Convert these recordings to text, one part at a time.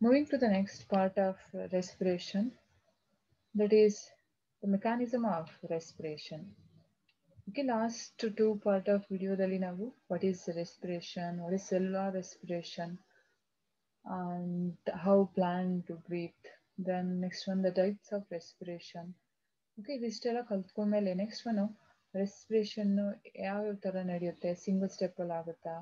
Moving to the next part of respiration, that is the mechanism of respiration. Okay, last two part of ವಿಡಿಯೋದಲ್ಲಿ ನಾವು what is respiration, what is cellular respiration, and how plant to breathe. Then next one, the types of respiration. Okay ಇದಿಷ್ಟೆಲ್ಲ ಕಲ್ತ್ಕೊಂಡ್ಮೇಲೆ next one ರೆಸ್ಪಿರೇಷನ್ನು ಯಾವ್ಯಾವ ಥರ ನಡೆಯುತ್ತೆ, single ಸ್ಟೆಪ್ಪಲ್ಲಿ ಆಗುತ್ತಾ?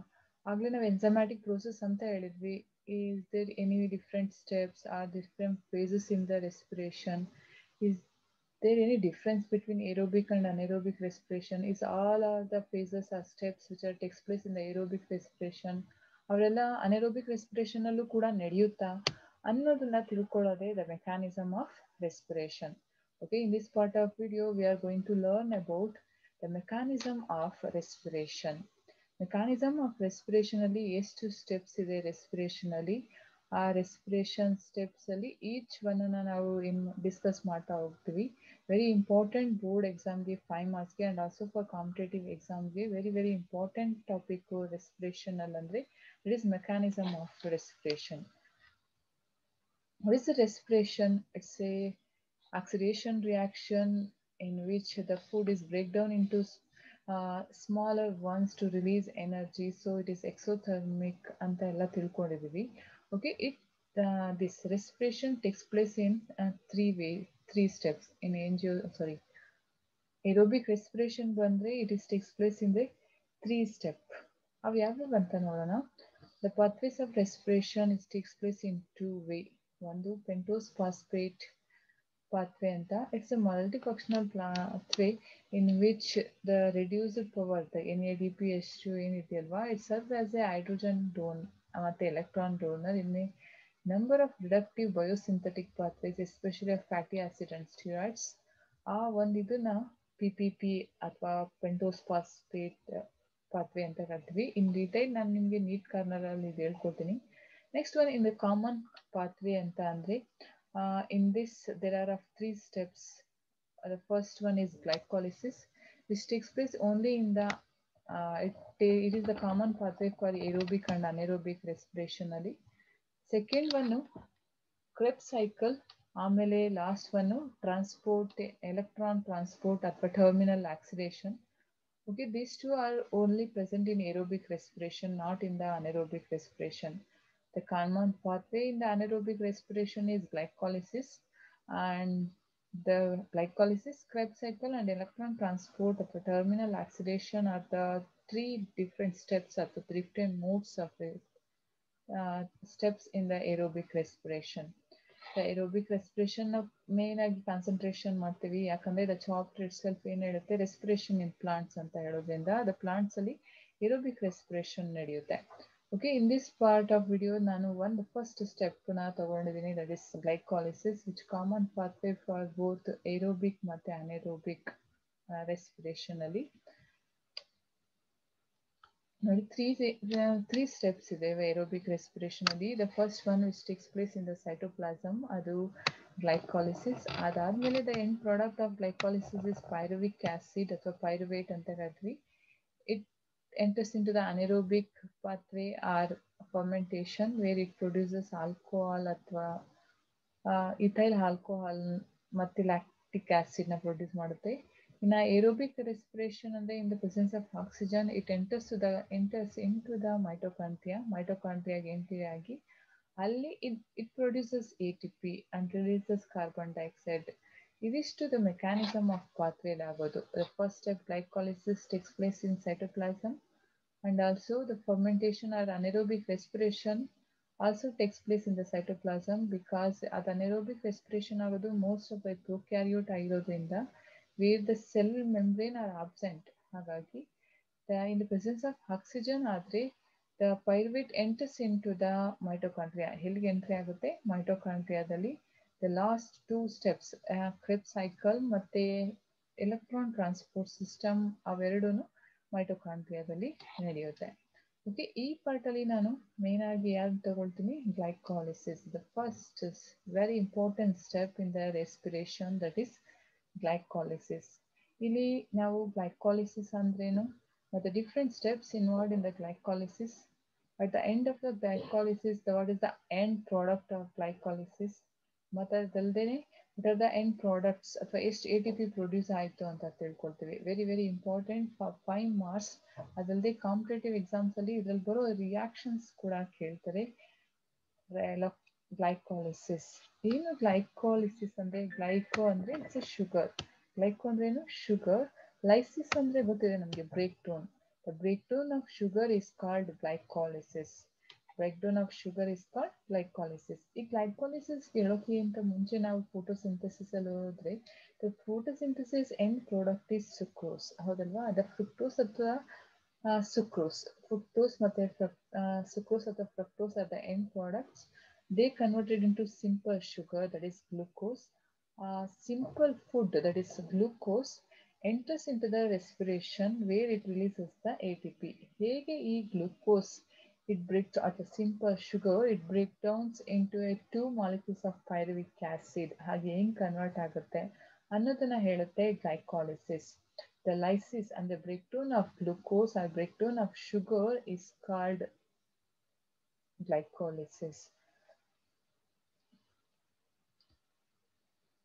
ಆಗಲೇ ನಾವು ಎಂಜಮ್ಯಾಟಿಕ್ ಪ್ರೋಸೆಸ್ ಅಂತ ಹೇಳಿದ್ವಿ. Is there any different steps or different phases in the respiration? Is there any difference between aerobic and anaerobic respiration? Is all are the phases or steps which are takes place in the aerobic respiration ಅವರೆಲ್ಲ ಅನಏರೋಬಿಕ್ ರೆಸ್ಪಿರೇಷನಲ್ಲೂ ಕೂಡ ನಡೆಯುತ್ತಾ ಅನ್ನೋದನ್ನ ತಿಳ್ಕೊಳ್ಳೋದೇ the mechanism of respiration. Okay, in this part of video, we are going to learn about the mechanism of respiration. Mechanism of respiration ಅಲ್ಲಿ ಎಷ್ಟು steps ಇದೆ respiration ಅಲ್ಲಿ, ಆ ರೆಸ್ಪಿರೇಷನ್ ಸ್ಟೆಪ್ಸ್ ಅಲ್ಲಿ ಈಚ್ ಒನ್ ನಾವು ಡಿಸ್ಕಸ್ ಮಾಡ್ತಾ ಹೋಗ್ತೀವಿ. ವೆರಿ ಇಂಪಾರ್ಟೆಂಟ್ ಬೋರ್ಡ್ ಎಕ್ಸಾಮ್ಗೆ 5 ಮಾರ್ಕ್ಸ್ಗೆ ಆ್ಯಂಡ್ ಆಲ್ಸೋ ಫಾರ್ ಕಾಂಪಿಟೇಟಿವ್ ಎಕ್ಸಾಮ್ಗೆ very very important topic respiration ಅಲ್ಲಿ. ಅಂದರೆ it is mechanism of respiration. What is the respiration? It's a oxidation reaction in which the food is break down into smaller ones to release energy. So it is exothermic ಅಂತ ಎಲ್ಲ ತಿಳ್ಕೊಂಡಿದ್ದೀವಿ. Okay, this respiration takes place in three steps. In aerobic respiration ಬಂದ್ರೆ it is takes place in the 3 step. ಅವು ಯಾವ್ಯಾವ ಅಂತ ನೋಡೋಣ. The pathways of respiration it takes place in 2 way. ಒಂದು pentose phosphate pathway anta. It's a multifunctional pathway in which the reduced power, the NADPH2 ಏನಿದೆ ಅಲ್ವಾ, it serves as a hydrogen donor ಮತ್ತೆ electron donor in a number of reductive biosynthetic pathways, especially of fatty acid and steroids. ಆ ಒಂದು ಇದನ್ನ PPP ಅಥವಾ pentose phosphate pathway ಅಂತ ಕರಿತೀವಿ. In detail ನಾನು ನಿಮಗೆ ನೀಟ್ ಕಾರ್ನರ್ ಅಲ್ಲಿ ಇದು ಹೇಳ್ಕೊಡ್ತೀನಿ. Next one in the common pathway ಅಂತ ಅಂದ್ರೆ in this there are 3 steps. The first one is glycolysis, which takes place only in the it is the common pathway for aerobic and anaerobic respiration ಅಲ್ಲಿ. Second one Krebs cycle, ಆಮೇಲೆ last one transport electron transport ಅಥವಾ terminal oxidation. Okay, these two are only present in aerobic respiration, not in the anaerobic respiration. The common pathway in the anaerobic respiration is glycolysis, and the glycolysis, Krebs cycle, and electron transport of the terminal oxidation are the 3 different steps or the different modes of steps in the aerobic respiration. The aerobic respiration main ಆಗಿ concentration ಮಾಡ್ತೀವಿ, ಯಾಕಂದ್ರೆ the chapter it self ಏನ್ ಹೇಳುತ್ತೆ, respiration ಇನ್ plants ಅಂತ ಹೇಳೋದ್ರಿಂದ the plants ಅಲ್ಲಿ aerobic respiration ನಡೆಯುತ್ತೆ. Okay, in this part of video ನಾನು ಒಂದು ಫಸ್ಟ್ ಸ್ಟೆಪ್ ನ ತಗೊಂಡಿದ್ದೀನಿ, that is glycolysis, which common pathway for both aerobic ಮತ್ತೆ ಅನಏರೋಬಿಕ್ ರೆಸ್ಪಿರೇಷನ್ ಅಲ್ಲಿ. ನೋಡಿ, ತ್ರೀ ಸ್ಟೆಪ್ಸ್ ಇದೆ ಏರೋಬಿಕ್ ರೆಸ್ಪಿರೇಷನ್ ಅಲ್ಲಿ. The first one which takes place in the cytoplasm, ಅದು ಗ್ಲೈಕಾಲಿಸಿಸ್. ಅದಾದ್ಮೇಲೆ the end product of glycolysis is ಪೈರುವಿಕ್ acid ಅಥವಾ pyruvate ಅಂತ ಕರಿತೀವಿ. It enters into the anaerobic pathway or fermentation, where it produces alcohol ಅಥವಾ ethyl alcohol ಮತ್ತೆ lactic acid ನ produce ಮಾಡುತ್ತೆ. ಇನ್ನು ಏರೋಬಿಕ್ ರೆಸ್ಪಿರೇಷನ್ ಅಂದ್ರೆ in the presence of oxygen it enters into the ಮೈಟೋಕಾಂಡ್ರಿಯಾಗೆ ಎಂಟ್ರಿ ಆಗಿ ಅಲ್ಲಿ it produces ATP and releases carbon dioxide. ಇದಿಷ್ಟು ದ ಮೆಕ್ಯಾನಿಸಮ್ ಆಫ್ ಪಾತ್ವೇ ಆಗೋದು. The first step, glycolysis, takes place in cytoplasm, and also the fermentation or anaerobic respiration also takes place in the cytoplasm, because ಅದು anaerobic respiration ಆಗೋದು most of the prokaryote ಆಗಿರೋದ್ರಿಂದ where the cell membrane are absent. ಹಾಗಾಗಿ in the presence of oxygen ಆದರೆ the pyruvate enters into the mitochondria. ಎಲ್ಲಿಗೆ entry ಆಗುತ್ತೆ? ಮೈಟೋಕಾಂಡ್ರಿಯಾದಲ್ಲಿ. the last 2 steps, Krebs cycle ಮತ್ತೆ electron transport system, ಅವೆರಡೂ ಮೈಟೋಕಾಂಡ್ರಿಯಾದಲ್ಲಿ ನಡೆಯುತ್ತೆ. Okay, ಈ part ಅಲ್ಲಿ ನಾನು ಮೇನ್ ಆಗಿ ಯಾವ್ದು ತಗೊಳ್ತೀನಿ? Glycolysis. The first very important step in the respiration, that is glycolysis. ಇಲ್ಲಿ ನಾವು ಗ್ಲೈಕಾಲಿಸಿಸ್ ಅಂದ್ರೇನು ಮತ್ತೆ different steps involved in the glycolysis At the end of the glycolysis, what is the end product of glycolysis? ಮತ್ತೆ ಅದಲ್ದೇನೆ what are the end products ಅಥವಾ ಎಷ್ಟು ATP produce ಆಯಿತು ಅಂತ ತಿಳ್ಕೊಳ್ತೀವಿ. Very very important for 5 marks. ಅದಲ್ಲದೆ competitive exams ಅಲ್ಲಿ ಇದ್ರಲ್ಲಿ ಬರೋ ರಿಯಾಕ್ಷನ್ಸ್ ಕೂಡ ಕೇಳ್ತಾರೆ. ಗ್ಲೈಕಾಲಿಸಿಸ್ ಏನು? ಗ್ಲೈಕಾಲಿಸಿಸ್ ಅಂದ್ರೆ ಗ್ಲೈಕೋ ಅಂದ್ರೆ ಇಟ್ಸ್ ಎ ಶುಗರ್. ಗ್ಲೈಕೋ ಅಂದ್ರೆ ಏನು? ಶುಗರ್. ಲೈಸಿಸ್ ಅಂದ್ರೆ ಗೊತ್ತಿದೆ ನಮಗೆ, break down. The breakdown of sugar is called glycolysis. Breakdown of sugar is called glycolysis. ಈ ಗ್ಲೈಕೋಲಿಸಿಸ್ ಹೇಳೋಕೆ ಅಂತ ಮುಂಚೆ ನಾವು ಫೋಟೋಸಿಂಥಸಿಸ್ ಅಲ್ಲಿ ಹೋದ್ರೆ, the photosynthesis end product is sucrose. ಹೌದಲ್ವಾ? the fructose ಅಥವಾ sucrose. Fructose ಮತ್ತೆ sucrose ಅಥವಾ fructose are the end products. They converted into simple sugar, that is glucose. Simple food, that is glucose, enters into the respiration where it releases the ATP. ಹೇಗೆ ಈ glucose it breaks at a simple sugar, it breaks down into a 2 molecules of pyruvic acid. ಹಾಗೆ ಹೆಂಗೆ convert ಆಗುತ್ತೆ ಅನ್ನೋದನ್ನ ಹೇಳುತ್ತೆ glycolysis. The lysis and the breakdown of glucose or breakdown of sugar is called glycolysis.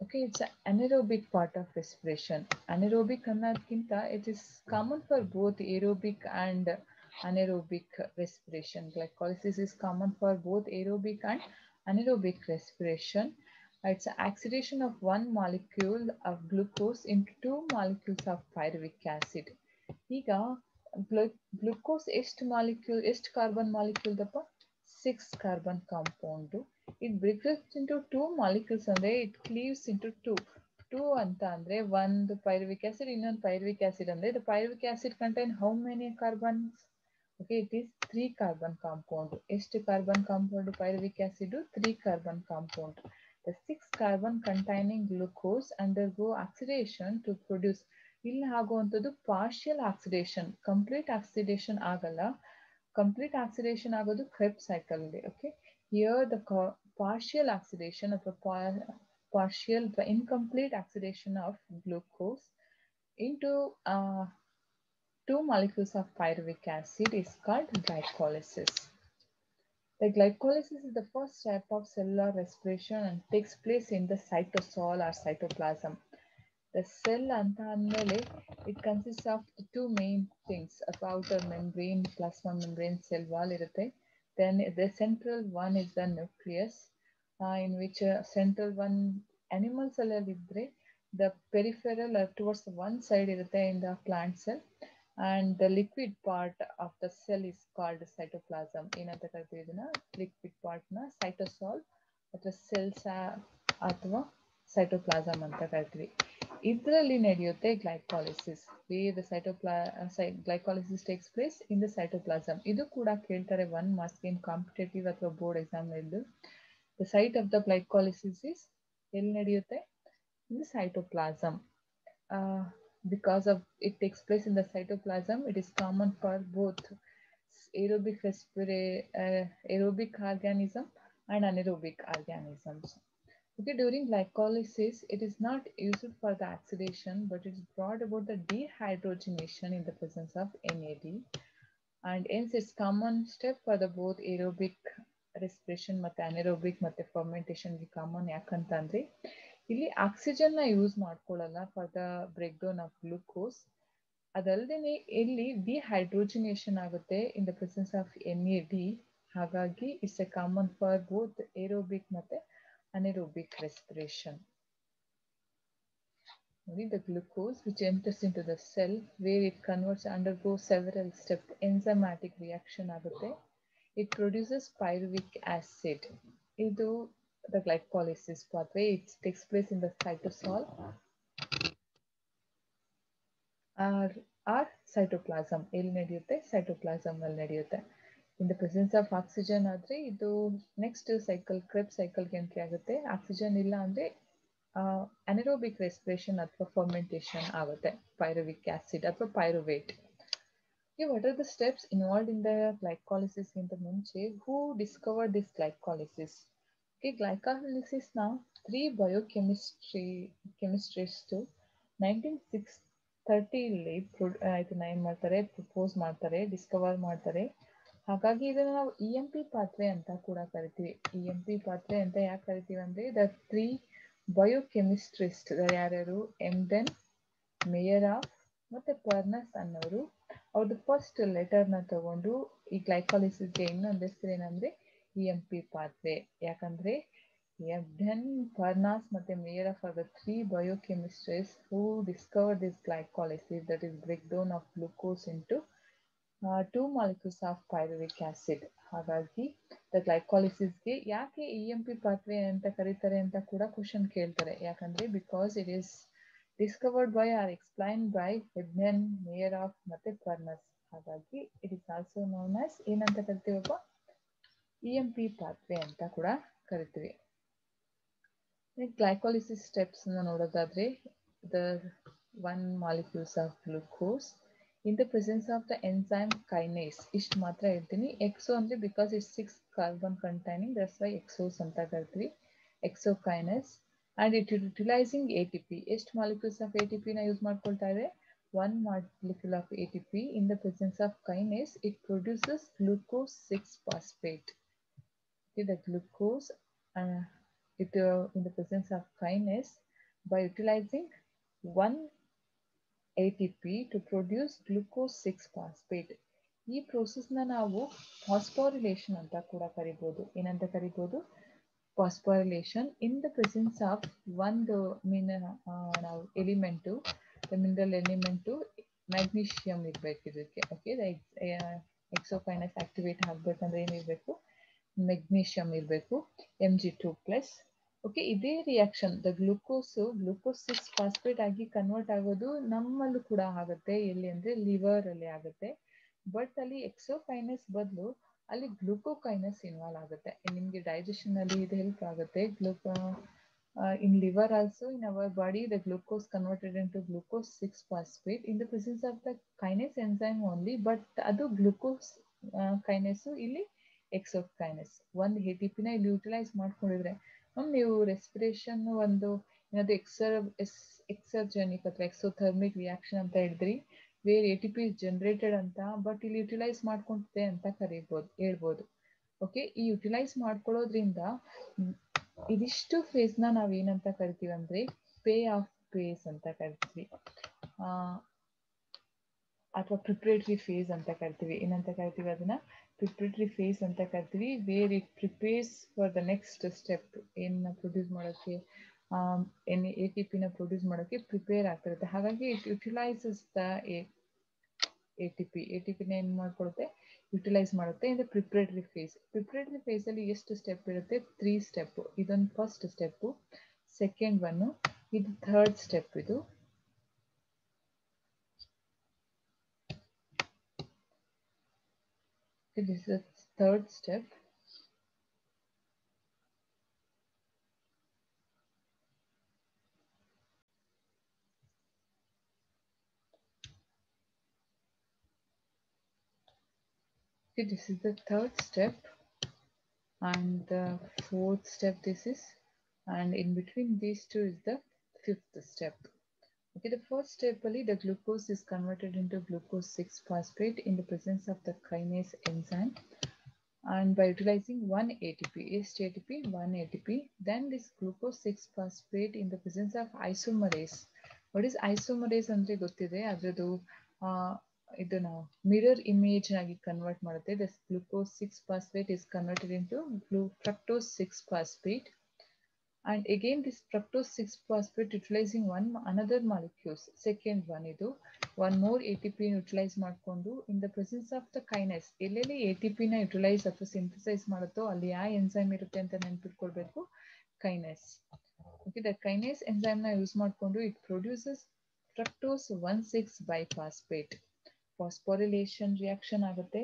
Okay, it's an anaerobic part of respiration. Anaerobic ಅನ್ನೋದಕ್ಕಿಂತ it is common for both aerobic and anaerobic respiration. Glycolysis is common for both aerobic and anaerobic respiration. It's an oxidation of one molecule of glucose into 2 molecules of pyruvic acid. ಈಗ glucose ಎಷ್ಟು molecule, ಎಷ್ಟು carbon molecule ದಪ್ಪ? 6 carbon compound. it breaks into 2 molecules ಅಂದ್ರೆ it cleaves into 2 ಅಂತ ಅಂದ್ರೆ ಒಂದು pyruvic acid, ಇನ್ನೊಂದು pyruvic acid ಅಂದ್ರೆ the pyruvic acid contain how many carbons? Okay, it is 3 carbon compound. ಎಷ್ಟು carbon compound pyruvic acid? 3 carbon compound. The 6 carbon containing glucose undergo oxidation to produce. ಇಲ್ಲಿ ಆಗುವಂಥದ್ದು partial oxidation, complete oxidation ಆಗಲ್ಲ. Complete oxidation ಆಗೋದು ಕ್ರೆಬ್ಸ್ cycle ಅಲ್ಲಿ. Okay, here the partial oxidation of a partial incomplete oxidation of glucose into 2 molecules of pyruvic acid is called glycolysis. The glycolysis is the first step of cellular respiration and takes place in the cytosol or cytoplasm. The cell anta andmele it consists of the 2 main things: a outer membrane, plasma membrane, cell wall irutte. Then the central one is the nucleus, in which central one animal cell alliddre the peripheral towards one side irutte in the plant cell, and the liquid part of the cell is called cytoplasm. ಏನಂತ ಕರಿತೀವಿ ಇದನ್ನ? liquid part na cytosol ಅಥವಾ cells ಅಥವಾ cytoplasm ಅಂತ ಕರಿತೀವಿ. ಇದರಲ್ಲಿ ನಡೆಯುತ್ತೆ glycolysis. where the glycolysis takes place in the cytoplasm. ಇದು ಕೂಡ ಕೇಳ್ತಾರೆ 1 ಮಾರ್ಕ್ಸ್ ಇನ್ ಕಾಂಪಿಟೇಟಿವ್ ಅಥವಾ ಬೋರ್ಡ್ ಎಕ್ಸಾಮ್ ಇದ್ದು. The site of the glycolysis is ಎಲ್ಲಿ ನಡೆಯುತ್ತೆ? In the cytoplasm. Because of it takes place in the cytoplasm, it is common for both aerobic organism and anaerobic organisms. Okay, during glycolysis, it is not used for the oxidation, but it is brought about the dehydrogenation in the presence of NAD, and hence it's common step for the both aerobic respiration ಮತ್ತೆ anaerobic ಮತ್ತೆ fermentation ಗೆ common. ಯಾಕಂತಂದ್ರೆ ಇಲ್ಲಿ oxygen ನ use ಮಾಡ್ಕೊಳ್ಳಲ್ಲ for the break down of glucose. ಅದಲ್ಲದೆ ಇಲ್ಲಿ dehydrogenation ಆಗುತ್ತೆ in the presence of NAD. ಹಾಗಾಗಿ it's a common for both aerobic ಮತ್ತೆ anaerobic respiration. The glucose which enters into the cell where it converts undergoes several steps enzymatic reaction ಆಗುತ್ತೆ. It produces pyruvic acid. ಇದು the glycolysis pathway. It takes place in the cytosol or cytoplasm. ಎಲ್ಲಿ ನಡೆಯುತ್ತೆ? cytoplasm ಅಲ್ಲಿ ನಡೆಯುತ್ತೆ. In the presence of oxygen ಆದರೆ ಇದು next cycle ಕ್ರೆಬ್ ಸೈಕಲ್ಗೆ entry ಆಗುತ್ತೆ. Oxygen ಇಲ್ಲ ಅಂದರೆ anaerobic respiration ಅಥವಾ fermentation ಆಗುತ್ತೆ pyruvic acid ಅಥವಾ pyruvate. Okay, what are the steps involved in the glycolysis ಗಿಂತ ಮುಂಚೆ who discovered this glycolysis? Okay, glycolysis ನ 3 biochemists 1930 ಇದನ್ನ ಏನ್ ಮಾಡ್ತಾರೆ? ಪ್ರಪೋಸ್ ಮಾಡ್ತಾರೆ, ಡಿಸ್ಕವರ್ ಮಾಡ್ತಾರೆ. ಹಾಗಾಗಿ ಇದನ್ನು ನಾವು EMP ಪಾತ್ರೆ ಅಂತ ಕೂಡ ಕರಿತೀವಿ. EMP ಪಾತ್ರೆ ಅಂತ ಯಾಕೆ ಕರಿತೀವಿ ಅಂದ್ರೆ ದ 3 ಬಯೋಕೆಮಿಸ್ಟ್ರಿಸ್ಟ್ ಯಾರ್ಯಾರು ಎಮ್ಡೆನ್, ಮೇಯರಾಫ್ ಮತ್ತೆ ಪರ್ನಸ್ ಅನ್ನೋರು ಅವ್ರದ್ದು ಫಸ್ಟ್ ಲೆಟರ್ನ ತಗೊಂಡು ಈ ಗ್ಲೈಕಾಲಿಸಿಸ್ಗೆ ಇನ್ನೊಂದು ಹೆಸರು ಏನಂದ್ರೆ EMP ಪಾತ್ರೆ. ಯಾಕಂದ್ರೆ ಎಮ್ಡೆನ್, ಪರ್ನಾಸ್ ಮತ್ತೆ ಮೇಯರಾಫ್ are the 3 biochemists who discovered this glycolysis, that is breakdown of glucose into 2 molecules of pyruvic acid. ಹಾಗಾಗಿ ದ ಗ್ಲೈಕಾಲಿಸಿಸ್ಗೆ ಯಾಕೆ EMP ಪಾತ್ರೆ ಅಂತ ಕರೀತಾರೆ ಅಂತ ಕೂಡ ಕ್ವಶನ್ ಕೇಳ್ತಾರೆ. ಯಾಕಂದ್ರೆ because it is discovered by or explain by Embden, Meyerhof ಮತ್ತೆ Parnas. ಹಾಗಾಗಿ it is also known as ಏನಂತ ಕರಿತೀವಪ್ಪ, EMP ಪಾತ್ರೆ ಅಂತ ಕೂಡ ಕರಿತೀವಿ. ಗ್ಲೈಕಾಲಿಸಿಸ್ ಸ್ಟೆಪ್ಸ್ ನೋಡೋದಾದ್ರೆ the 1 molecules of glucose in the presence of the enzyme kinase. ಇಷ್ಟು ಮಾತ್ರ ಹೇಳ್ತೀನಿ. ಎಕ್ಸೋ ಅಂದ್ರೆ because it's 6 carbon containing, that's why ಎಕ್ಸೋಸ್ ಅಂತ ಕರಿತೀವಿ, hexokinase. and it utilizing ATP. ಎಷ್ಟು molecules of ATP ನ ಯೂಸ್ ಮಾಡ್ಕೊಳ್ತಾ ಇದೆ? 1 molecule of ATP in the presence of kinase. It produces glucose 6-phosphate. Okay, the glucose in the presence of kinase by utilizing 1 ATP to produce glucose 6-phosphate. ಈ ಪ್ರೋಸೆಸ್ನ ನಾವು phosphorylation ಅಂತ ಕೂಡ ಕರಿಬೋದು. ಏನಂತ ಕರಿಬೋದು? Phosphorylation in the presence of ಒಂದು ನಾವು element, mineral element magnesium ಇರಬೇಕು ಇದಕ್ಕೆ. ಓಕೆ, ಎಕ್ಸೋಕೈನಸ್ ಆಕ್ಟಿವೇಟ್ ಆಗಬೇಕಂದ್ರೆ ಏನಿರಬೇಕು? ಮೆಗ್ನೀಷಿಯಂ ಇರಬೇಕು, Mg2+. ಓಕೆ, ಇದೇ ರಿಯಾಕ್ಷನ್ ದ ಗ್ಲೂಕೋಸ್ 6-ಫಾಸ್ಫೇಟ್ ಆಗಿ ಕನ್ವರ್ಟ್ ಆಗೋದು ನಮ್ಮಲ್ಲೂ ಕೂಡ ಆಗುತ್ತೆ. ಎಲ್ಲಿ ಅಂದರೆ ಲಿವರ್ ಅಲ್ಲಿ ಆಗುತ್ತೆ. ಬಟ್ ಅಲ್ಲಿ ಎಕ್ಸೋಕೈನಸ್ ಬದಲು ಅಲ್ಲಿ ಗ್ಲೂಕೋಕೈನಸ್ ಇನ್ವಾಲ್ವ್ ಆಗುತ್ತೆ. ನಿಮಗೆ ಡೈಜೆಷನ್ ಅಲ್ಲಿ ಇದು ಹೆಲ್ಪ್ ಆಗುತ್ತೆ. In liver also in our body the glucose converted into glucose six phosphate in the presence of the kinase enzyme only. But ಅದು ಗ್ಲೂಕೋಸ್ ಕೈನೇಸು ಇಲ್ಲಿ ಎಕ್ಸೋಕೈನಸ್. ಒಂದು ATP ನ ಇಲ್ಲಿ ಯುಟಿಲೈಸ್ ಮಾಡ್ಕೊಂಡಿದ್ರೆ ನೀವು ರೆಸ್ಪಿರೇಷನ್ ಒಂದು ಏನಾದ್ರು ಎಕ್ಸರ್ಜೆನಿಕ್ ಅಥವಾ ಎಕ್ಸೋಥರ್ಮಿಕ್ ರಿಯಾಕ್ಷನ್ ಅಂತ ಹೇಳಿದ್ರಿ, ವೇರ್ ATP ಇಸ್ ಜನರೇಟೆಡ್ ಅಂತ, ಬಟ್ ಇಲ್ಲಿ ಯುಟಿಲೈಸ್ ಮಾಡ್ಕೊಂತಿದೆ ಅಂತ ಹೇಳ್ಬೋದು. ಓಕೆ, ಈ ಯುಟಿಲೈಸ್ ಮಾಡ್ಕೊಳ್ಳೋದ್ರಿಂದ ಇದಿಷ್ಟು ಫೇಸ್ನ ನಾವು ಏನಂತ ಕರಿತೀವಿ ಅಂದ್ರೆ ಪೇ ಆಫ್ ಫೇಸ್ ಅಂತ ಕರಿತೀವಿ, ಅಥವಾ ಪ್ರಿಪ್ರೇಟರಿ ಫೇಸ್ ಅಂತ ಕರಿತೀವಿ. ಏನಂತ ಕರಿತೀವಿ ಅದನ್ನ? ಪ್ರಿಪ್ರೇಟರಿ ಫೇಸ್ ಅಂತ ಕರಿತೀವಿ. Where it prepares for the next step. ಏನನ್ನ ಪ್ರೊಡ್ಯೂಸ್ ಮಾಡೋಕ್ಕೆ, ATP ನ ಪ್ರೊಡ್ಯೂಸ್ ಮಾಡೋಕ್ಕೆ ಪ್ರಿಪೇರ್ ಆಗ್ತಿರುತ್ತೆ. ಹಾಗಾಗಿ ಇಟ್ ಯುಟಿಲೈಸಸ್ ದ ATP ನ ಏನು ಮಾಡ್ಕೊಳುತ್ತೆ? ಯುಟಿಲೈಸ್ ಮಾಡುತ್ತೆ in the preparatory phase. Preparatory phase ಅಲ್ಲಿ ಎಷ್ಟು ಸ್ಟೆಪ್ ಇರುತ್ತೆ? 3 ಸ್ಟೆಪ್. ಇದೊಂದು ಫಸ್ಟ್ ಸ್ಟೆಪ್, ಸೆಕೆಂಡ್ ಒನ್, ಇದು ಥರ್ಡ್ ಸ್ಟೆಪ್. ಇದು this is the third step. Okay, this is the third step and the fourth step this is, and in between these two is the fifth step. Okay, the first step ali the glucose is converted into glucose 6-phosphate in the presence of the kinase enzyme and by utilizing 1 ATP. Is ATP 1 ATP. Then this glucose 6-phosphate in the presence of isomerase. What is isomerase andre gottide? adradu ಇದನ್ನ mirror image ಆಗಿ convert ಮಾಡುತ್ತೆ. This glucose 6-phosphate is converted into fructose 6-phosphate and again this fructose 6-phosphate utilizing another molecules, second one ಇದು one more ATP utilise ಮಾಡಿಕೊಂಡು in the presence of the kinase. ಎಲ್ಲೆಲ್ಲಿ ATP ನ utilise ಅಥವಾ synthesise ಮಾಡುತ್ತೋ ಅಲ್ಲಿ ಯಾವ enzyme ಇರುತ್ತೆ ಅಂತ ನೆನಪಿಟ್ಕೊಳ್ಬೇಕು? Kinase. Okay, the kinase enzyme ನ ಯೂಸ್ ಮಾಡಿಕೊಂಡು it produces fructose 1,6-biphosphate. Phosphorylation reaction ಆಗುತ್ತೆ.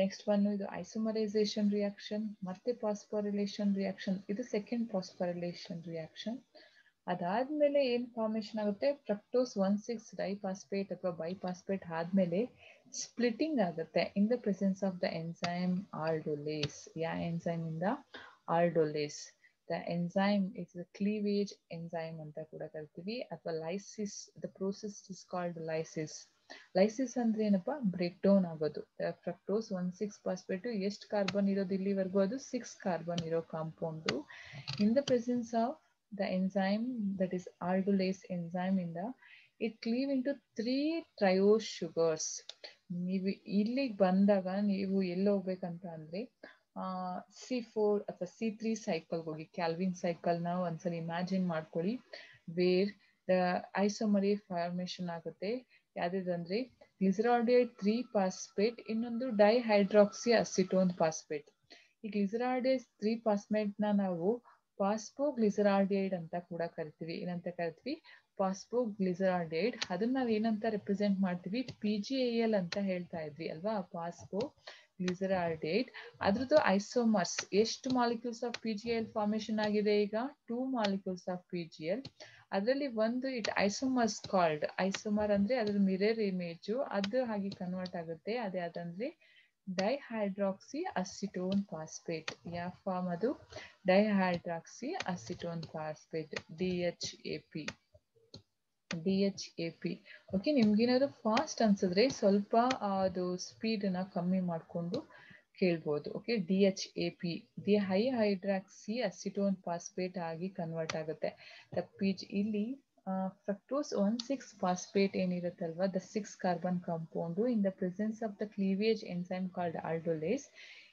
ನೆಕ್ಸ್ಟ್ ಒನ್ ಇದು ಐಸೋಮರೈಸೇಷನ್ ರಿಯಾಕ್ಷನ್, ಮತ್ತೆ ಫಾಸ್ಫಾರಿಲೇಷನ್ ರಿಯಾಕ್ಷನ್. ಇದು ಸೆಕೆಂಡ್ ಫಾಸ್ಫಾರಿಲೇಷನ್ ರಿಯಾಕ್ಷನ್. ಅದಾದ್ಮೇಲೆ ಏನ್ ಫಾರ್ಮೇಶನ್ ಆಗುತ್ತೆ? ಫ್ರಕ್ಟೋಸ್ 1,6-ಡೈಫಾಸ್ಫೇಟ್ ಅಥವಾ ಬೈಫಾಸ್ಫೇಟ್ ಆದ್ಮೇಲೆ ಸ್ಪ್ಲಿಟಿಂಗ್ ಆಗುತ್ತೆ in the presence of the enzyme aldolase. ಯಾವ ಎನ್ಸೈಮ್ ಇಂದ? Aldolase. The enzyme is cleavage enzyme ಅಂತ ಕೂಡ ಕರಿತೀವಿ, ಅಥವಾ lysis. The process is called lysis. Lysis ಅಂದ್ರೆ ಏನಪ್ಪ, ಬ್ರೇಕ್ ಡೌನ್ ಆಗೋದು. ಫ್ರಕ್ಟೋಸ್ 1,6 ಫಾಸ್ಫೇಟ್ ಎಷ್ಟು ಕಾರ್ಬನ್ ಇರೋದು ಇಲ್ಲಿವರೆಗೂ, ಅದು 6 ಕಾರ್ಬನ್ ಇರೋ compound. In the presence of the enzyme that is aldolase enzyme ಇಂದ it cleave into 3 triose sugars. ನೀವು ಇಲ್ಲಿಗೆ ಬಂದಾಗ ನೀವು ಎಲ್ಲಿ ಹೋಗ್ಬೇಕಂತ ಅಂದ್ರೆ C4 ಅಥವಾ C3 ಸೈಕಲ್ಗೆ ಹೋಗಿ, ಕ್ಯಾಲ್ವಿನ್ ಸೈಕಲ್ನ ಒಂದ್ಸಲ ಇಮ್ಯಾಜಿನ್ ಮಾಡ್ಕೊಳ್ಳಿ. ವೇರ್ ದ ಐಸೋಮರೇಸ್ ಫಾರ್ಮೇಶನ್ ಆಗುತ್ತೆ. ಯಾವ್ದಂದ್ರೆ ಗ್ಲಿಸರಾಲ್ಡಿಹೈಡ್ 3 ಫಾಸ್ಫೇಟ್, ಇನ್ನೊಂದು ಡೈಹೈಡ್ರಾಕ್ಸಿ ಅಸಿಟೋನ್ ಫಾಸ್ಫೇಟ್. ಈ ಗ್ಲಿಸರಾಲ್ಡಿಹೈಡ್ 3 ಫಾಸ್ಫೇಟ್ನ ನಾವು ಫಾಸ್ಫೋಗ್ಲಿಸರಾಲ್ಡಿಹೈಡ್ ಅಂತ ಕೂಡ ಕರಿತೀವಿ. ಏನಂತ ಕರಿತೀವಿ? ಫಾಸ್ಫೋಗ್ಲಿಸರಾಲ್ಡಿಹೈಡ್. ಅದನ್ನ ನಾವು ಏನಂತ ರೆಪ್ರೆಸೆಂಟ್ ಮಾಡ್ತೀವಿ? PgAl ಅಂತ ಹೇಳ್ತಾ ಇದ್ವಿ ಅಲ್ವಾ, ಫಾಸ್ಫೋಗ್ಲಿಸರಾಲ್ಡಿಹೈಡ್. ಅದ್ರದ್ದು ಐಸೋಮರ್ಸ್ ಎಷ್ಟು ಮಾಲಿಕ್ಯೂಲ್ಸ್ ಆಫ್ PgAl ಫಾರ್ಮೇಶನ್ ಆಗಿದೆ ಈಗ? 2 ಮಾಲಿಕ್ಯೂಲ್ಸ್ ಆಫ್ PgAl. ಅದರಲ್ಲಿ ಒಂದು ಇಟ್ ಐಸೋಮರ್ಸ್ ಕಾಲ್ಡ್, ಐಸೋಮರ್ ಅಂದ್ರೆ ಅದ್ರ ಮಿರರ್ ಇಮೇಜ್, ಅದು ಹಾಗೆ ಕನ್ವರ್ಟ್ ಆಗುತ್ತೆ. ಅದೇ ಅದಂದ್ರೆ ಡೈಹೈಡ್ರಾಕ್ಸಿ ಅಸಿಟೋನ್ ಫಾಸ್ಫೇಟ್. ಯಾವ ಫಾರ್ಮ್ ಅದು? Dihydroxy acetone phosphate, DHAP. Okay, ನಿಮ್ಗೇನಾದ್ರು ಫಾಸ್ಟ್ ಅನ್ಸಿದ್ರೆ ಸ್ವಲ್ಪ ಅದು ಸ್ಪೀಡನ್ನ ಕಮ್ಮಿ ಮಾಡಿಕೊಂಡು ಕೇಳ್ಬೋದು. ಓಕೆ, DHAP ದಿ ಹೈ ಹೈಡ್ರಾಕ್ಸಿ ಅಸಿಟೋನ್ ಫಾಸ್ಫೇಟ್ ಆಗಿ ಕನ್ವರ್ಟ್ ಆಗುತ್ತೆ. ಇಲ್ಲಿ ಫ್ರಕ್ಟೋಸ್ 1,6 ಫಾಸ್ಫೇಟ್ ಏನಿರುತ್ತಲ್ವಾ, the 6 carbon compound, in the presence of the cleavage enzyme called aldolase,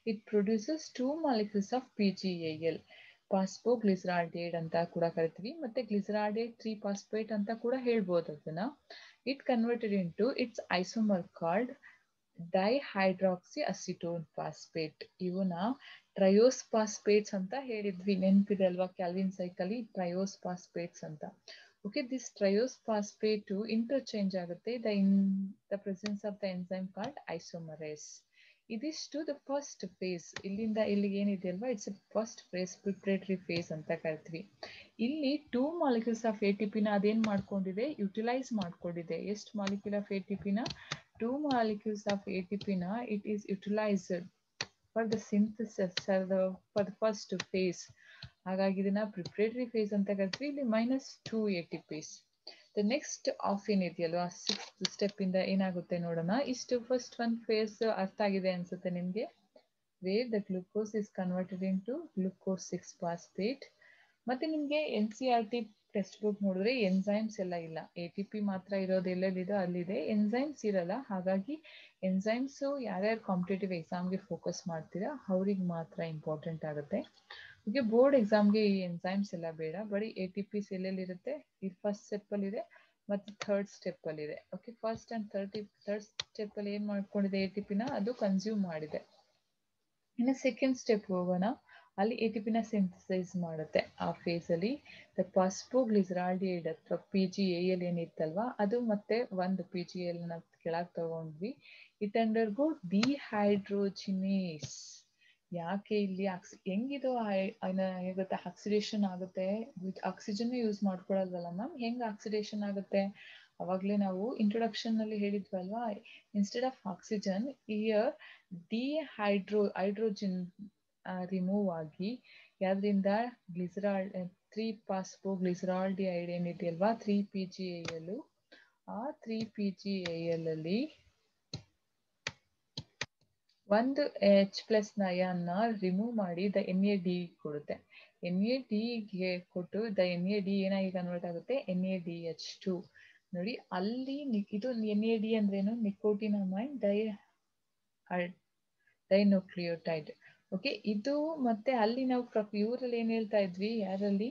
it produces 2 molecules of PgAl, phosphoglyceraldehyde ಅಂತ ಕೂಡ ಕರಿತೀವಿ, ಮತ್ತೆ ಗ್ಲಿಸರಾಲ್ಡಿಹೈಡ್ 3 ಫಾಸ್ಫೇಟ್ ಅಂತ ಕೂಡ ಹೇಳ್ಬೋದು ಅದನ್ನ. It converted into its isomer called dihydroxy acetone phosphate. ಇವನ್ನ ಟ್ರಯೋಸ್ ಫಾಸ್ಫೇಟ್ಸ್ ಅಂತ ಹೇಳಿದ್ವಿ, ನೆನಪಿದೆ ಅಲ್ವಾ? ಕ್ಯಾಲ್ವಿನ್ ಸೈಕಲ್ ಟ್ರಯೋಸ್ ಫಾಸ್ಫೇಟ್ಸ್ ಅಂತ. Okay, this triose phosphate interchange ಆಗುತ್ತೆ in the presence of the enzyme called isomerase. ಇದಿಷ್ಟು ದ ಫಸ್ಟ್ ಫೇಸ್. ಇಲ್ಲಿಂದ ಇಲ್ಲಿಗೆ ಏನಿದೆ ಅಲ್ವಾ, it's first phase, preparatory phase ಅಂತ ಕರಿತೀವಿ. ಇಲ್ಲಿ 2 ಮಾಲಿಕ್ಯೂಲ್ಸ್ ಆಫ್ ATPನ ಅದೇನ್ ಮಾಡ್ಕೊಂಡಿದೆ? ಯುಟಿಲೈಸ್ ಮಾಡ್ಕೊಂಡಿದೆ. ಎಷ್ಟು ಮಾಲಿಕ್ಯೂಲ್ ಆಫ್ ATPನ? 2 molecules of ATPನ it is utilized for the synthesis for the first phase. ಹಾಗಾಗಿ ಇದನ್ನ ಪ್ರಿಪ್ರೇಟರಿ ಫೇಸ್ ಅಂತ ಕರಿತೀವಿ. ಇಲ್ಲಿ -2 ATPs. ದ ನೆಕ್ಸ್ಟ್ ಆಫ್ ಏನಿದೆಯಲ್ವಾ, 6th ಸ್ಟೆಪ್ ಇಂದ ಏನಾಗುತ್ತೆ ನೋಡೋಣ. ಇಷ್ಟು ಫಸ್ಟ್ ಒಂದು ಫೇಸ್ ಅರ್ಥ ಆಗಿದೆ ಅನ್ಸುತ್ತೆ ನಿಮ್ಗೆ. Where the glucose is converted into glucose 6 phosphate. ಮತ್ತೆ ನಿಮ್ಗೆ NCERT ಟೆಕ್ಸ್ಟ್ ಬುಕ್ ನೋಡಿದ್ರೆ ಎನ್ಸೈಮ್ಸ್ ಎಲ್ಲ ಇಲ್ಲ, ATP ಮಾತ್ರ ಇರೋದು. ಎಲ್ಲೆಲ್ಲಿದೆ ಅಲ್ಲಿದೆ, ಎನ್ಸೈಮ್ಸ್ ಇರಲ್ಲ. ಹಾಗಾಗಿ ಎನ್ಸೈಮ್ಸ್ ಯಾರ್ಯಾರು ಕಾಂಪಿಟೇಟಿವ್ ಎಕ್ಸಾಮ್ಗೆ ಫೋಕಸ್ ಮಾಡ್ತೀರಾ ಅವ್ರಿಗೆ ಮಾತ್ರ ಇಂಪಾರ್ಟೆಂಟ್ ಆಗುತ್ತೆ. ಓಕೆ, ಬೋರ್ಡ್ ಎಕ್ಸಾಮ್ಗೆ ಈ ಎನ್ಸೈಮ್ಸ್ ಎಲ್ಲ ಬೇಡ, ಬರೀ ATPs ಎಲ್ಲೆಲ್ಲಿರುತ್ತೆ? ಈ ಫಸ್ಟ್ ಸ್ಟೆಪ್ಪಲ್ಲಿ ಇದೆ ಮತ್ತು ಥರ್ಡ್ ಸ್ಟೆಪ್ಪಲ್ಲಿ ಇದೆ. ಓಕೆ, ಫಸ್ಟ್ ಆ್ಯಂಡ್ ಥರ್ಡ್ ಸ್ಟೆಪ್ಪಲ್ಲಿ ಏನು ಮಾಡ್ಕೊಂಡಿದೆ? ATPನ ಅದು ಕನ್ಸ್ಯೂಮ್ ಮಾಡಿದೆ. ಇನ್ನು ಸೆಕೆಂಡ್ ಸ್ಟೆಪ್ ಹೋಗೋಣ. ಅಲ್ಲಿ ATPನ ಸಿಂಥಸೈಸ್ ಮಾಡುತ್ತೆ. ಆ ಫೇಸಲ್ಲಿ ದ ಫಾಸ್ಫೋಗ್ಲಿಸರಾಲ್ಡಿಹೈಡ್ ಅಥವಾ PgAl ಏನಿತ್ತಲ್ವಾ, ಅದು ಮತ್ತೆ ಒಂದು PgAlನ ಕೆಳಗೆ ತಗೊಂಡ್ವಿ. It undergo dehydrogenase. ಯಾಕೆ ಇಲ್ಲಿ ಹೆಂಗಿದು ಹೇಗುತ್ತೆ? ಆಕ್ಸಿಡೇಷನ್ ಆಗುತ್ತೆ. ವಿತ್ ಆಕ್ಸಿಜನ್ ಯೂಸ್ ಮಾಡ್ಕೊಳಲ್ವಲ್ಲ ಮ್ಯಾಮ್, ಹೆಂಗೆ ಆಕ್ಸಿಡೇಷನ್ ಆಗುತ್ತೆ? ಅವಾಗಲೇ ನಾವು ಇಂಟ್ರೊಡಕ್ಷನ್ ನಲ್ಲಿ ಹೇಳಿದ್ವಲ್ವಾ, instead of oxygen here hydrogen remove ಆಗಿ ಯಾವ್ದ್ರಿಂದ? 3 ಫಾಸ್ಫೋಗ್ಲಿಸರಾಲ್ಡಿಹೈಡ್ ಏನಿದೆಯಲ್ವಾ, 3 PgAl. ಆ 3 PgAl ಅಲ್ಲಿ ಒಂದು H+ ಅಯಾನ್ನ ರಿಮೂವ್ ಮಾಡಿ ದ NAD ಕೊಡುತ್ತೆ. NADಗೆ ಕೊಟ್ಟು ದ NAD ಏನಾಗಿ ಕನ್ವರ್ಟ್ ಆಗುತ್ತೆ? NADH2. ನೋಡಿ ಅಲ್ಲಿ ಇದು NAD ಅಂದ್ರೇನು? ನಿಕೋಟಿನಮೈನ್ ಡೈನ್ಯೂಕ್ಲಿಯೋಟೈಡ್. ಓಕೆ, ಇದು ಮತ್ತೆ ಅಲ್ಲಿ ನಾವು ಇವರಲ್ಲಿ ಏನ್ ಹೇಳ್ತಾ ಇದ್ವಿ? ಯಾರಲ್ಲಿ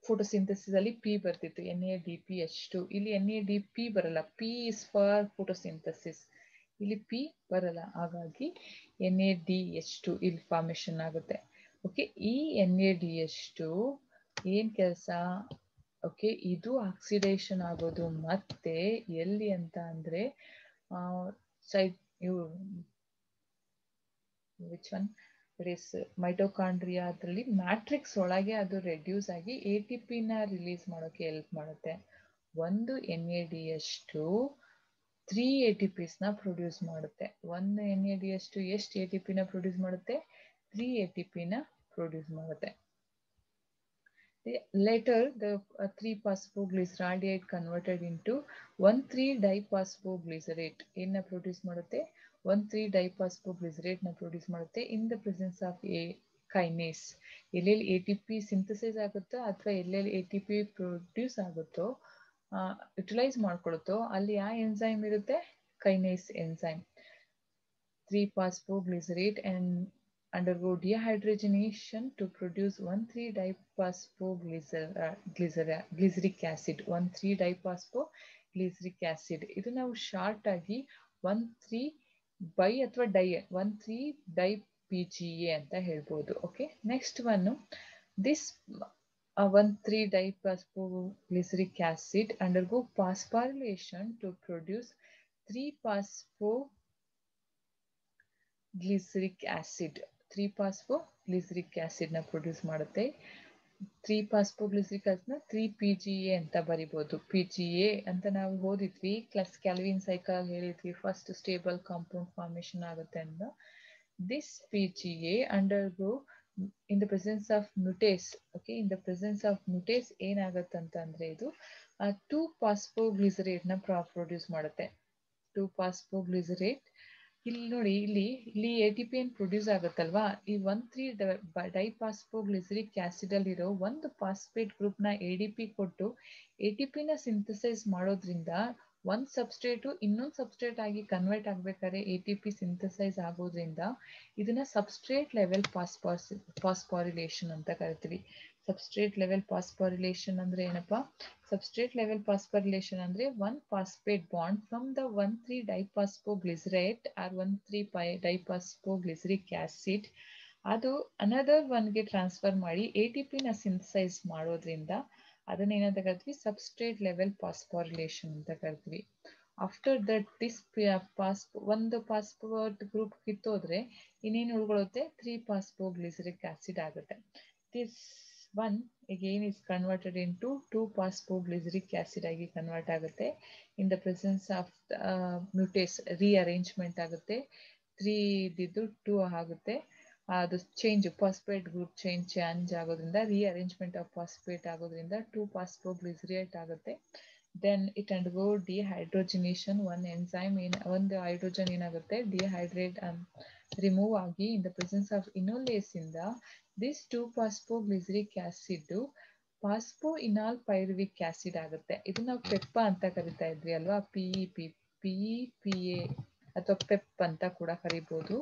ಫೋಟೋಸಿಂಥಸಿಸ್ ಅಲ್ಲಿ P ಬರ್ತಿತ್ತು, NADPH2. ಇಲ್ಲಿ NADP ಬರಲ್ಲ, P ಇಸ್ ಫಾರ್ ಫೋಟೋಸಿಂಥಸಿಸ್, ಇಲ್ಲಿ P ಬರಲ್ಲ. ಹಾಗಾಗಿ NADH2 ಇಲ್ಲಿ ಫಾರ್ಮೇಶನ್ ಆಗುತ್ತೆ. ಓಕೆ, ಈ NADH2 ಏನ್ ಕೆಲಸ? ಓಕೆ, ಇದು ಆಕ್ಸಿಡೇಷನ್ ಆಗೋದು ಮತ್ತೆ ಎಲ್ಲಿ ಅಂತ ಅಂದ್ರೆ ಮೈಟೋಕಾಂಡ್ರಿಯಾ ಅದರಲ್ಲಿ ಮ್ಯಾಟ್ರಿಕ್ಸ್ ಒಳಗೆ ಅದು ರೆಡ್ಯೂಸ್ ಆಗಿ ATPನ ರಿಲೀಸ್ ಮಾಡೋಕೆ ಹೆಲ್ಪ್ ಮಾಡುತ್ತೆ. ಒಂದು NADH2 3 ATPsನ ಪ್ರೊಡ್ಯೂಸ್ ಮಾಡುತ್ತೆ. ಒಂದು NADH2 ಎಷ್ಟು ATPನ ಪ್ರೊಡ್ಯೂಸ್ ಮಾಡುತ್ತೆ? 3 ATPನ ಪ್ರೊಡ್ಯೂಸ್ ಮಾಡುತ್ತೆ. Later, the 3-phosphoglyceraldehyde converted into 1,3-diphosphoglycerate ಏನ ಪ್ರೊಡ್ಯೂಸ್ ಮಾಡುತ್ತೆ 1,3-diphosphoglycerate ನ ಪ್ರೊಡ್ಯೂಸ್ ಮಾಡುತ್ತೆ in the presence of a kinase. ಎಲ್ಲೆಲ್ಲಿ ATP ಸಿಂಥಸಿಸ್ ಆಗುತ್ತೋ ಅಥವಾ ಎಲ್ಲೆಲ್ಲಿ ATP ಪ್ರೊಡ್ಯೂಸ್ ಆಗುತ್ತೋ ಯುಟಿಲೈಸ್ ಮಾಡ್ಕೊಳ್ಳುತ್ತೋ ಅಲ್ಲಿ ಆ ಎಂಜೈಮ್ ಇರುತ್ತೆ kinase enzyme. 3-phosphoglycerate and undergo dehydrogenation to produce 1,3-diphosphoglyceric acid. 1,3-diphosphoglyceric acid. ಇದು ನಾವು ಶಾರ್ಟ್ ಆಗಿ 1,3 ಬೈ ಅಥವಾ ಡೈ 1,3-diPGA ಅಂತ ಹೇಳ್ಬೋದು. Okay, next one this 1,3-diphosphoglyceric acid undergo phosphorylation to produce 3-phosphoglyceric acid. 3-phosphoglyceric acid ನ produce ಮಾಡುತ್ತೆ. 3-phosphoglyceric acid ನ 3PGA ಅಂತ ಬರಿಬಹುದು. PGA ಅಂತ ನಾವು ಓದಿದ್ವಿ ಕ್ಯಾಲ್ವಿನ್ ಸೈಕಲ್ ಹೇಳಿದ್ವಿ, ಫಸ್ಟ್ ಸ್ಟೇಬಲ್ ಕಾಂಪೌಂಡ್ ಫಾರ್ಮೇಶನ್ ಆಗುತ್ತೆ ಅಂತ. This PGA undergo in the presence of mutase. Okay, in the presence of mutase ಏನಾಗುತ್ತೆ ಅಂತಂದ್ರೆ ಇದು 2-phosphoglycerate ನ ಪ್ರೊಡ್ಯೂಸ್ ಮಾಡುತ್ತೆ. 2-phosphoglycerate ಇಲ್ಲಿ ನೋಡಿ, ಇಲ್ಲಿ ATP ಏನ್ ಪ್ರೊಡ್ಯೂಸ್ ಆಗುತ್ತಲ್ವಾ, ಈ 1,3-diphosphoglyceric acid ಅಲ್ಲಿರೋ ಒಂದು ಫಾಸ್ಫೇಟ್ ಗ್ರೂಪ್ ನ ADP ಕೊಟ್ಟು ATP ನ ಸಿಂಥಸೈಸ್ ಮಾಡೋದ್ರಿಂದ ಒಂದು ಸಬ್ಸ್ಟ್ರೇಟ್ ಇನ್ನೊಂದು ಸಬ್ಸ್ಟ್ರೇಟ್ ಆಗಿ ಕನ್ವರ್ಟ್ ಆಗ್ಬೇಕಾದ್ರೆ ATP ಸಿಂಥಸೈಸ್ ಆಗೋದ್ರಿಂದ ಇದನ್ನ ಸಬ್ಸ್ಟ್ರೇಟ್ ಲೆವೆಲ್ ಫಾಸ್ಫಾರಿಲೇಷನ್ ಅಂತ ಕರಿತೀವಿ. ಸಬ್ಸ್ಟ್ರೇಟ್ ಲೆವೆಲ್ ಫಾಸ್ಫಾರಿಲೇಷನ್ ಅಂದ್ರೆ ಏನಪ್ಪಾ? ಸಬ್ಸ್ಟ್ರೇಟ್ ಲೆವೆಲ್ ಫಾಸ್ಫಾರಿಲೇಷನ್ ಅಂದ್ರೆ one phosphate bond from the 1,3-diphosphoglycerate or 1,3-diphosphoglyceric acid ಅದು ಅನದರ್ ಒನ್ಗೆ ಟ್ರಾನ್ಸ್ಫರ್ ಮಾಡಿ ATP ನ ಸಿಂಥಸೈಸ್ ಮಾಡೋದ್ರಿಂದ ಅದನ್ನ ಏನಂತ ಕರಿತೀವಿ? ಸಬ್ಸ್ಟ್ರೇಟ್ ಲೆವೆಲ್ ಫಾಸ್ಫಾರಿಲೇಷನ್ ಅಂತ ಕರಿತೀವಿ. ಆಫ್ಟರ್ ದಟ್ ದಿಸ್ ಒಂದು ಫಾಸ್ಫೇಟ್ ಗ್ರೂಪ್ ಕಿತ್ತೋದ್ರೆ ಇನ್ನೇನು ಉಳ್ಕೊಳ್ಳುತ್ತೆ? 3-phosphoglyceric acid ಆಗುತ್ತೆ. This one again is converted into 2-phosphoglyceric acid ಆಗಿ ಕನ್ವರ್ಟ್ ಆಗುತ್ತೆ. in the presence of mutase rearrangement ಆಗುತ್ತೆ. 3 ಇದ್ದಿದ್ದು 2 ಆಗುತ್ತೆ. ಅದು ಚೇಂಜ್ ಫಾಸ್ಫೇಟ್ ಗ್ರೂಪ್ ಚೇಂಜ್ ಆಗೋದ್ರಿಂದ ರಿಅರೇಂಜ್ಮೆಂಟ್ ಆಫ್ ಫಾಸ್ಫೇಟ್ ಆಗೋದ್ರಿಂದ 2-phosphoglycerate ಆಗುತ್ತೆ. Then it undergo dehydrogenation. ಒಂದು ಹೈಡ್ರೋಜನ್ ಏನಾಗುತ್ತೆ ಡಿಹೈಡ್ರೇಟ್ ರಿಮೂವ್ ಆಗಿ in the presence of enolase ಇಂದ this 2-phosphoglyceric acid phosphoenol pyruvic acid ಆಗುತ್ತೆ. ಇದು ನಾವು ಪೆಪ್ಪ ಅಂತ ಕರಿತಾ ಇದ್ವಿ ಅಲ್ವಾ, PEPA ಅಥವಾ ಪೆಪ್ ಅಂತ ಕೂಡ ಕರಿಬಹುದು.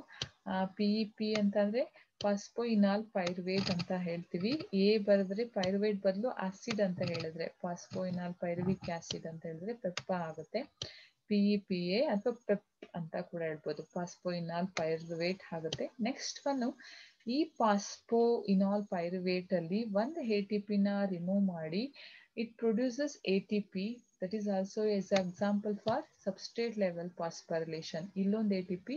PEP ಅಂತಂದ್ರೆ ಫಾಸ್ಫೋಇನಾಲ್ ಪೈರುವೇಟ್ ಅಂತ ಹೇಳ್ತೀವಿ. ಎ ಬರೆದ್ರೆ ಪೈರುವೇಟ್ ಬದಲು ಆಸಿಡ್ ಅಂತ ಹೇಳಿದ್ರೆ ಫಾಸ್ಫೋಇನಾಲ್ ಪೈರುವಿಕ್ ಆಸಿಡ್ ಅಂತ ಹೇಳಿದ್ರೆ ಪೆಪ್ಪ ಆಗುತ್ತೆ. PEPA ಅಥವಾ ಪೆಪ್ ಅಂತ ಕೂಡ ಹೇಳ್ಬೋದು. ಫಾಸ್ಫೋಇನಾಲ್ ಪೈರುವೇಟ್ ಆಗುತ್ತೆ. ನೆಕ್ಸ್ಟ್ ಒನ್, ಈ ಫಾಸ್ಫೋಇನಾಲ್ ಪೈರುವೇಟ್ ಅಲ್ಲಿ ಒಂದು ATP ನ ರಿಮೂವ್ ಮಾಡಿ it produces ATP. that is also as example for substrate level phosphorylation. ಇಲ್ಲೊಂದು ATP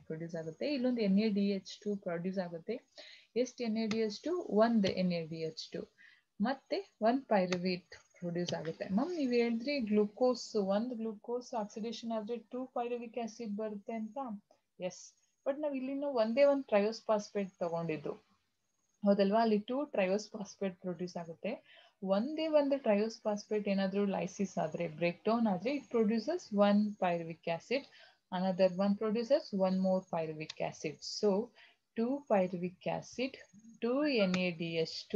ಪ್ರೊಡ್ಯೂಸ್ ಆಗುತ್ತೆ. ಇಲ್ಲೊಂದು NADH2 ಪ್ರೊಡ್ಯೂಸ್ ಆಗುತ್ತೆ. ಎಷ್ಟು NADH2? ಒಂದು NADH2 ಮತ್ತೆ ಒಂದು ಪೈರುವೇಟ್ ಪ್ರೊಡ್ಯೂಸ್ ಆಗುತ್ತೆ. ಮ್ಯಾಮ್ ನೀವು ಹೇಳಿದ್ರಿ ಗ್ಲೂಕೋಸ್, ಒಂದು ಗ್ಲೂಕೋಸ್ ಆಕ್ಸಿಡೇಷನ್ ಆದ್ರೆ 2 ಪೈರುವಿಕ್ ಆಸಿಡ್ ಬರುತ್ತೆ ಅಂತ. ಎಸ್, ಬಟ್ ನಾವು ಇಲ್ಲಿನೂ ಒಂದೇ ಒಂದು ಟ್ರಯೋಸ್ ಫಾಸ್ಫೇಟ್ ತಗೊಂಡಿದ್ದು ಹೌದಲ್ವಾ, ಅಲ್ಲಿ 2 ಟ್ರಯೋಸ್ ಫಾಸ್ಫೇಟ್ ಪ್ರೊಡ್ಯೂಸ್ ಆಗುತ್ತೆ. ಒಂದೇ ಒಂದು ಟ್ರಯೋಸ್ ಫಾಸ್ಫೇಟ್ ಏನಾದರೂ ಲೈಸಿಸ್ ಆದರೆ ಬ್ರೇಕ್ ಡೌನ್ ಆದರೆ it produces 1 ಪೈರುವಿಕ್ acid, another one produces 1 more pyruvic acid. So 2 pyruvic acid, 2 NADH2,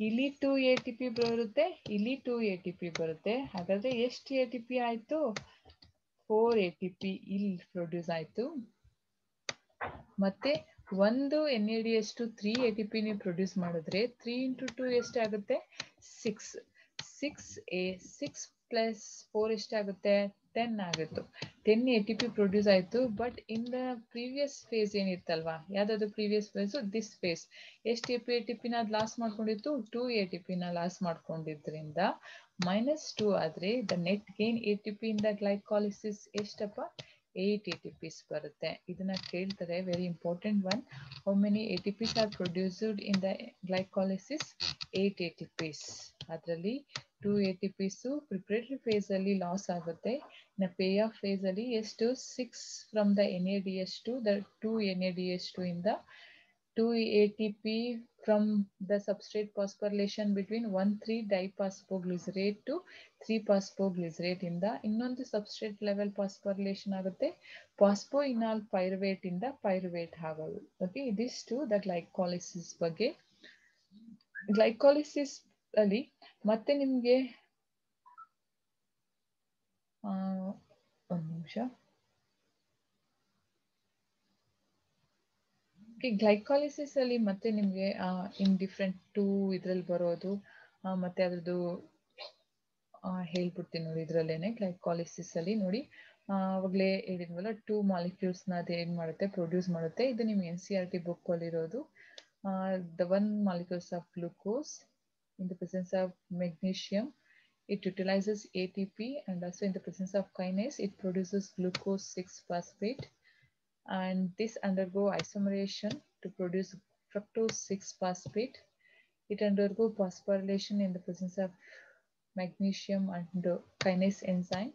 ಇಲ್ಲಿ 2 ATP ಬರುತ್ತೆ, ಇಲ್ಲಿ 2 ATP ಬರುತ್ತೆ. ಹಾಗಾದ್ರೆ ಎಷ್ಟು ATP ಆಯ್ತು? 4 ATP ಇಲ್ಲಿ ಪ್ರೊಡ್ಯೂಸ್ ಆಯ್ತು. ಮತ್ತೆ ಒಂದು NADH2 3 ATP ನ ಪ್ರೊಡ್ಯೂಸ್ ಮಾಡಿದ್ರೆ 3 into 2 ಎಷ್ಟಾಗುತ್ತೆ? 6. 6 plus 4 ಎಷ್ಟಾಗುತ್ತೆ? 10 ಆಗುತ್ತೆ. 10 ATP ಪ್ರೊಡ್ಯೂಸ್ ಆಯ್ತು. But in the previous phase ಏನಿತ್ತಲ್ವಾ, ಯಾವ್ದಾದ್ರು ಪ್ರೀವಿಯಸ್ ಫೇಸ್, ದಿಸ್ ಫೇಸ್ ಎಷ್ಟು ATP ನ ಲಾಸ್ ಮಾಡ್ಕೊಂಡಿತ್ತು? 2 ATP ನ ಲಾಸ್ ಮಾಡ್ಕೊಂಡಿದ್ರಿಂದ -2 ಆದ್ರೆ the net gain ATP in the glycolysis ಎಷ್ಟಪ್ಪ? 8 ATPs ಬರುತ್ತೆ. ಇದನ್ನ ಕೇಳ್ತಾರೆ, very important one. How many ATPs are produced in the glycolysis? 8 ATPs. ಅದರಲ್ಲಿ 2 ATPs ಪ್ರಿಪರೇಟರಿ ಫೇಸ್ ಅಲ್ಲಿ ಲಾಸ್ ಆಗುತ್ತೆ. ಇನ್ನು ಪೇ ಆಫ್ ಫೇಸ್ ಅಲ್ಲಿ ಎಷ್ಟು? 6 from the NADH2, the 2 NADH2 ಇಂದ 2 ATP from the substrate phosphorylation between 1,3-diphosphoglycerate to 3-phosphoglycerate ಇಂದ ಇನ್ನೊಂದು substrate level phosphorylation ಆಗುತ್ತೆ phosphoenol pyruvate ಇಂದ pyruvate ಆಗೋದು. ಓಕೆ, ಇದಿಷ್ಟು ದ ಗ್ಲೈಕೋಲಿಸಿಸ್ ಬಗ್ಗೆ. ಗ್ಲೈಕೋಲಿಸಿಸ್ ಅಲ್ಲಿ ಮತ್ತೆ ನಿಮಗೆ ಒಂದು ನಿಮಿಷ. ಗ್ಲೈಕಾಲಿಸಿಸ್ ಅಲ್ಲಿ ಮತ್ತೆ ನಿಮಗೆ ಇನ್ ಡಿಫ್ರೆಂಟ್ ಟೂ ಇದ್ರಲ್ಲಿ ಬರೋದು ಮತ್ತೆ ಅದ್ರದ್ದು ಹೇಳ್ಬಿಡ್ತೀನಿ ನೋಡಿ. ಇದ್ರಲ್ಲೇನೆ ಗ್ಲೈಕಾಲಿಸಿಸ್ ಅಲ್ಲಿ ನೋಡಿ ಅವಾಗಲೇ ಹೇಳಿದ್ವಲ್ಲ, 2 molecules ನ ಅದು ಏನ್ ಮಾಡುತ್ತೆ, ಪ್ರೊಡ್ಯೂಸ್ ಮಾಡುತ್ತೆ. ಇದು ನಿಮ್ಮ NCERT ಬುಕ್ ಅಲ್ಲಿ ಇರೋದು. The 1 molecules of glucose in the presence of magnesium, it utilizes ATP, and also in the presence of kinase it produces glucose 6-phosphate, and this undergo isomerization to produce fructose 6-phosphate. It undergo phosphorylation in the presence of magnesium and kinase enzyme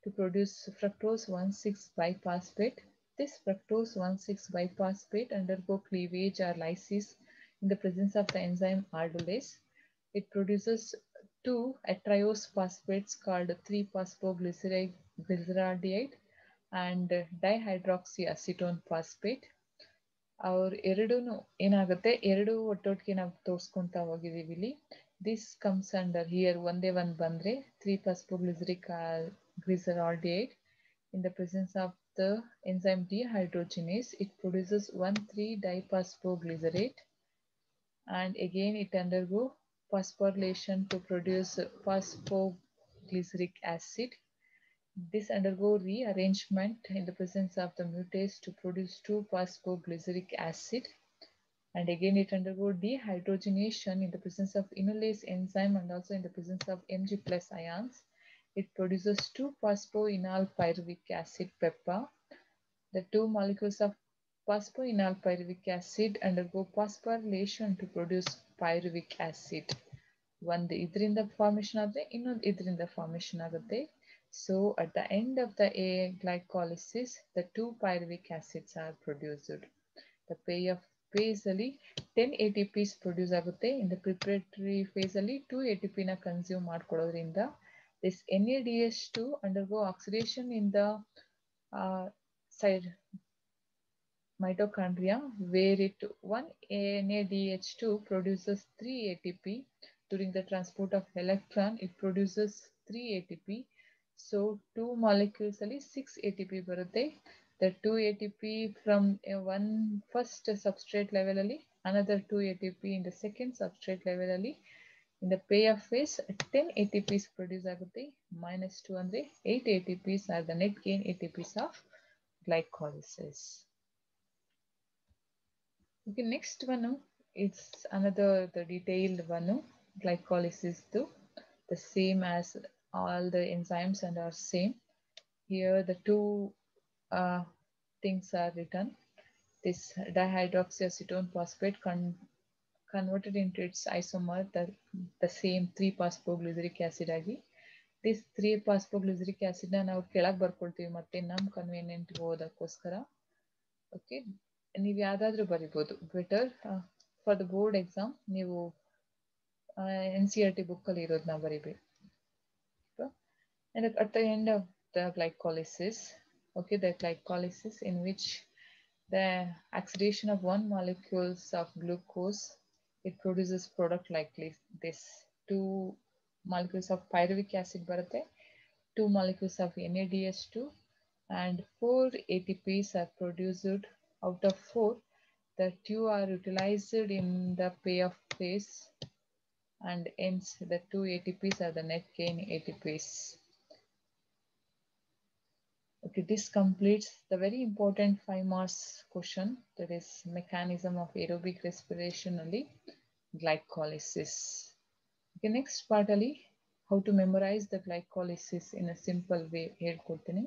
to produce fructose 1,6-biphosphate. This fructose 1,6-biphosphate undergo cleavage or lysis in the presence of the enzyme aldolase. It produces 2 atriose phosphates called 3-phosphoglyceraldehyde and dihydroxyacetone phosphate. ಅವ್ರ ಎರಡೂ ಏನಾಗುತ್ತೆ, ಎರಡು ಒಟ್ಟೊಟ್ಟಿಗೆ ನಾವು ತೋರಿಸ್ಕೊಂತ ಹೋಗಿದ್ದೀವಿ ಇಲ್ಲಿ. This comes under here ಒಂದೇ ಒಂದು ಬಂದರೆ 3-phosphoglyceraldehyde. In the presence of the enzyme dehydrogenase, it produces 1,3-diphosphoglycerate, and again it undergo phosphorylation to produce phosphoglyceric acid. This undergo rearrangement in the presence of the mutase to produce 2-phosphoglyceric acid, and again it undergo dehydrogenation in the presence of enolase enzyme and also in the presence of Mg+ ions. It produces 2-phosphoenol pyruvic acid PEPA. The 2 molecules of phosphoenol pyruvic acid undergo phosphorylation to produce pyruvic acid. ಒಂದು ಇದರಿಂದ formation ಆದರೆ ಇನ್ನೊಂದು ಇದರಿಂದ formation ಆಗುತ್ತೆ. So at the end of the glycolysis, the 2 pyruvic acids are produced. The phase ಅಲ್ಲಿ 10 ATPs produce ಆಗುತ್ತೆ. In the preparatory phase ಅಲ್ಲಿ 2 ATP ನ ಕನ್ಸ್ಯೂಮ್ ಮಾಡ್ಕೊಳ್ಳೋದ್ರಿಂದ this NADH2 undergo oxidation in the side mitochondria, where it 1 NADH2 produces 3 ATP. During the transport of electron, it produces 3 ATP. So 2 molecules ಅಲ್ಲಿ 6 ATP ಬರುತ್ತೆ. The 2 ATP from one first substrate level ಅಲ್ಲಿ, another 2 ATP in the second substrate level ಅಲ್ಲಿ. In the payoff phase 10 ATPs produce ಆಗುತ್ತೆ. -2 ಅಂದ್ರೆ 8 ATPs are the net gain ATPs of glycolysis. Okay, next one is another the detailed one. Glycolysis too, the same as all the enzymes and are same. Here the two things are written. This dihydroxyacetone phosphate converted into its isomer, the same 3-phosphoglyceric acid agi. This 3-phosphoglyceric acid na ನಾವು ಕೆಳಗೆ ಬರ್ಕೊಳ್ತೀವಿ ಮತ್ತೆ ನಮ್ಮ convenient ಓದಕ್ಕೋಸ್ಕರ. Okay, ನೀವು ಯಾವ್ದಾದ್ರೂ ಬರಿಬೋದು. Better for the board exam ನೀವು NCERT book ಅಲ್ಲಿ ಇರೋದನ್ನ ಬರಿಬೇಕು. And at the end of the glycolysis, okay, the glycolysis in which the oxidation of 1 molecules of glucose, it produces product like this. 2 molecules of pyruvic acid ಬರುತ್ತೆ, 2 molecules of NADH2, and 4 ATPs are produced. Out of 4, the 2 are utilized in the payoff phase, and hence the 2 ATPs are the net gain ATPs. Okay, this completes the very important 5 marks question, that is mechanism of aerobic respiration only glycolysis. Okay, next part ali how to memorize the glycolysis in a simple way ಹೇಳ್ಕೊಡ್ತೀನಿ.